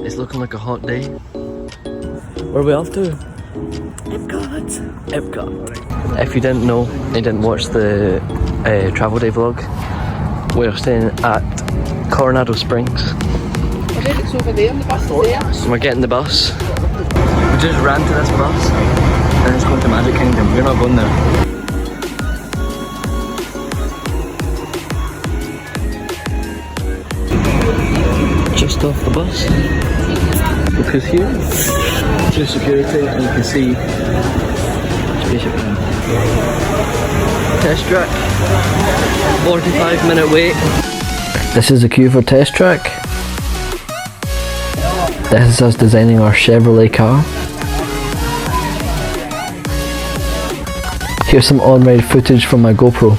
It's looking like a hot day. Where are we off to? Epcot. Epcot. If you didn't know, you didn't watch the travel day vlog, we're staying at Coronado Springs. It's over there, the bus is there. So we're getting the bus. We just ran to this bus and it's going to Magic Kingdom. We're not going there. Just off the bus, because here, through security, and you can see Spaceship Land. Test track, 45-minute wait. This is the queue for test track. This is us designing our Chevrolet car. Here's some on-ride footage from my GoPro.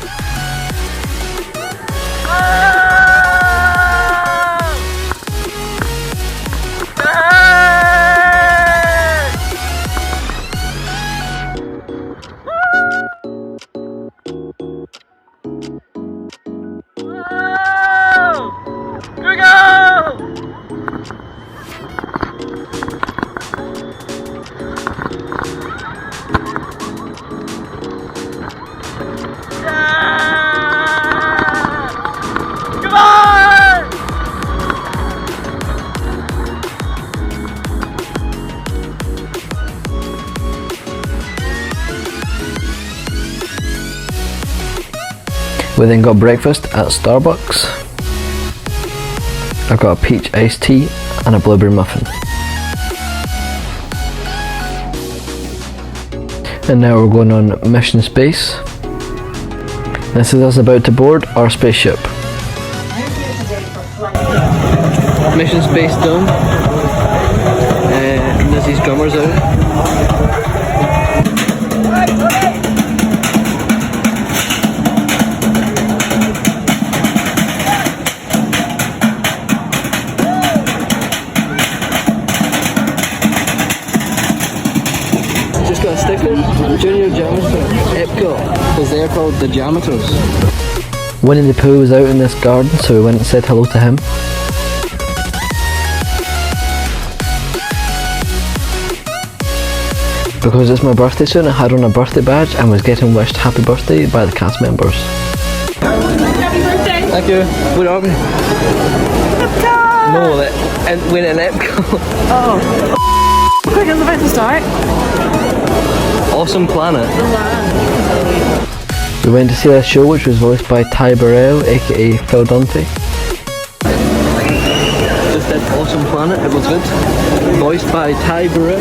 We then got breakfast at Starbucks. I've got a peach iced tea and a blueberry muffin. And now we're going on Mission Space. This is us about to board our spaceship. Mission Space done. And there's these drummers out. Just got a sticker, Junior Janitor, Epcot, because they're called the Janitors. Winnie the Pooh was out in this garden, so we went and said hello to him. Because it's my birthday soon, I had on a birthday badge and was getting wished happy birthday by the cast members. Happy birthday! Thank you. Where are we? Epcot! No, and we're in Epcot. Oh. Quick, it's about to start. Awesome Planet. We went to see a show which was voiced by Ty Burrell, aka Phil Dunphy. Just did Awesome Planet, it was good. Voiced by Ty Burrell.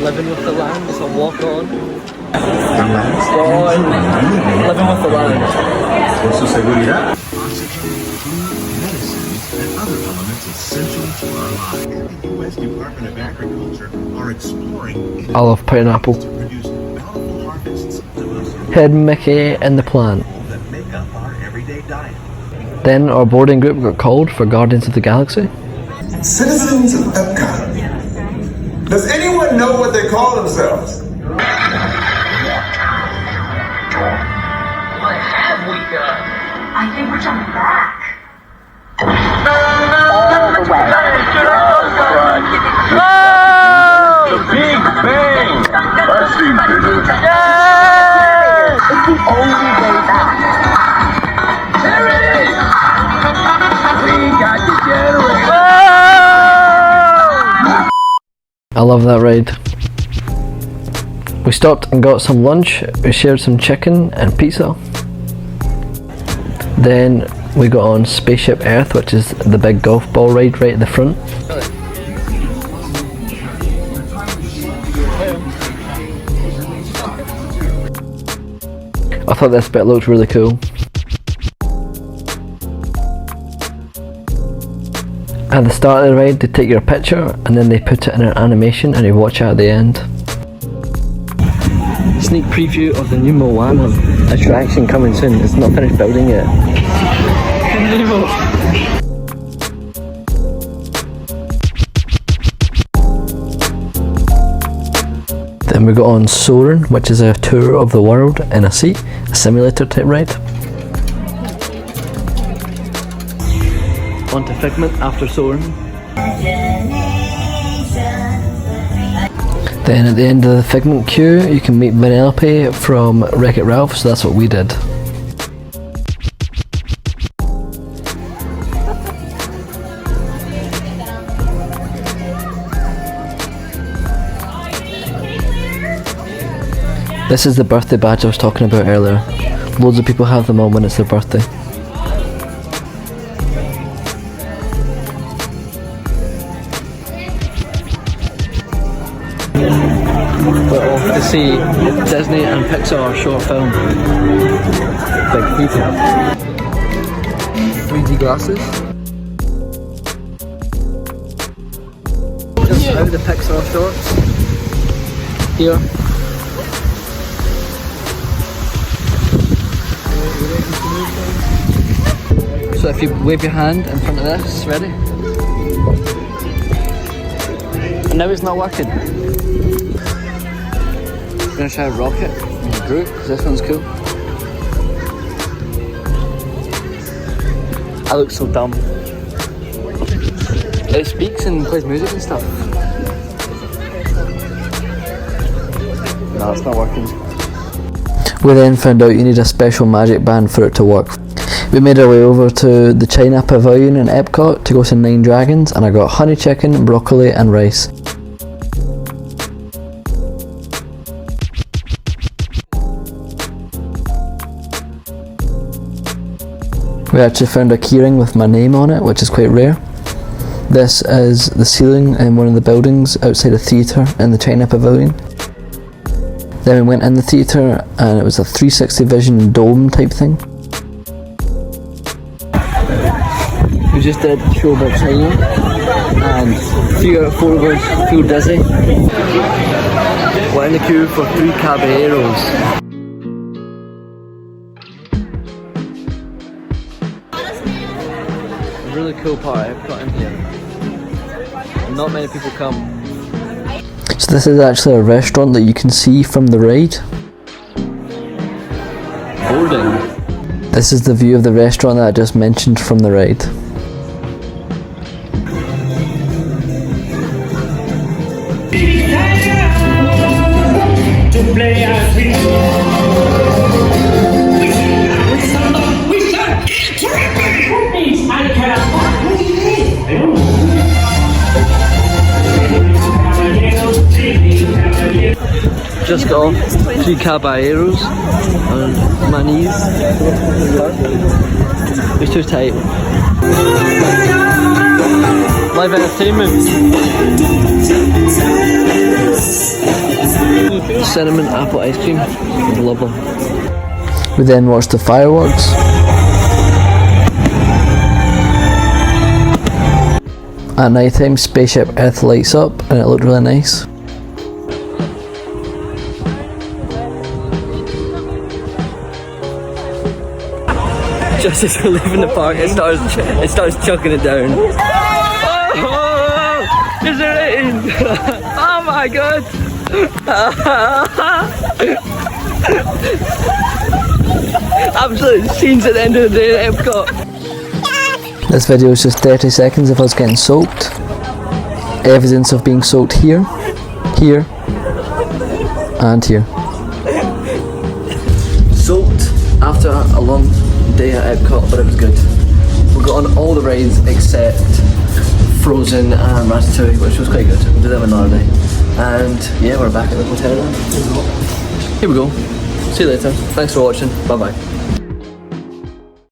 Living with the Land, it's a walk on. Living with the Land. Por su seguridad. And other elements essential to our lives. The U.S. Department of Agriculture are exploring. I love pineapple. To produce bountiful harvests Head Mickey in the plant. that make up our everyday diet. Then our boarding group got called for Guardians of the Galaxy. Citizens of Epcot, does anyone know what they call themselves? What have we done? I think we're jumping back. All the way. The Big Bang! I've seen bigger. It's the only way back. There it is! We got the generator! I love that ride. We stopped and got some lunch, we shared some chicken and pizza. Then we got on Spaceship Earth, which is the big golf ball ride right at the front. I thought this bit looked really cool. At the start of the ride they take your picture and then they put it in an animation and you watch it at the end. Sneak preview of the new Moana attraction coming soon. It's not finished building yet. Then we got on Soarin', which is a tour of the world in a seat, a simulator type ride. onto Figment after soaring. Then at the end of the Figment queue, you can meet Vanellope from Wreck-It Ralph, so that's what we did. This is the birthday badge I was talking about earlier. Loads of people have them on when it's their birthday. We're off to see Disney and Pixar short film. Big theatre. 3D glasses. Just out of the Pixar shorts. Here. So if you wave your hand in front of this, ready? And now it's not working. I'm gonna try rocket in Groot, because this one's cool. I look so dumb. It speaks and plays music and stuff. No, it's not working. We then found out you need a special magic band for it to work. We made our way over to the China Pavilion in Epcot to go to 9 Dragons, and I got honey chicken, broccoli and rice. We actually found a keyring with my name on it, which is quite rare. This is the ceiling in one of the buildings outside a theatre in the China Pavilion. Then we went in the theatre and it was a 360 vision dome type thing. We just did a show about China and 3 out of 4 of us feel dizzy. We're in the queue for 3 caballeros. Really cool part of Epcot in here. Not many people come. So this is actually a restaurant that you can see from the ride. Boarding. This is the view of the restaurant that I just mentioned from the ride. Just got off 3 caballeros on my knees. It's too tight. Live entertainment. Cinnamon apple ice cream. Lovely. We then watched the fireworks. At night time, Spaceship Earth lights up and it looked really nice. Just as we're leaving the park, it starts chucking it down. Oh, it's raining! Oh my god! Absolute scenes at the end of the day at Epcot. This video is just 30 seconds of us getting soaked. Evidence of being soaked here, here, and here. Soaked after a long day at Epcot, but it was good. We got on all the rides except Frozen and Ratatouille, which was quite good. We'll do them another day. And yeah, we're back at the hotel now. Here we go. See you later. Thanks for watching. Bye bye.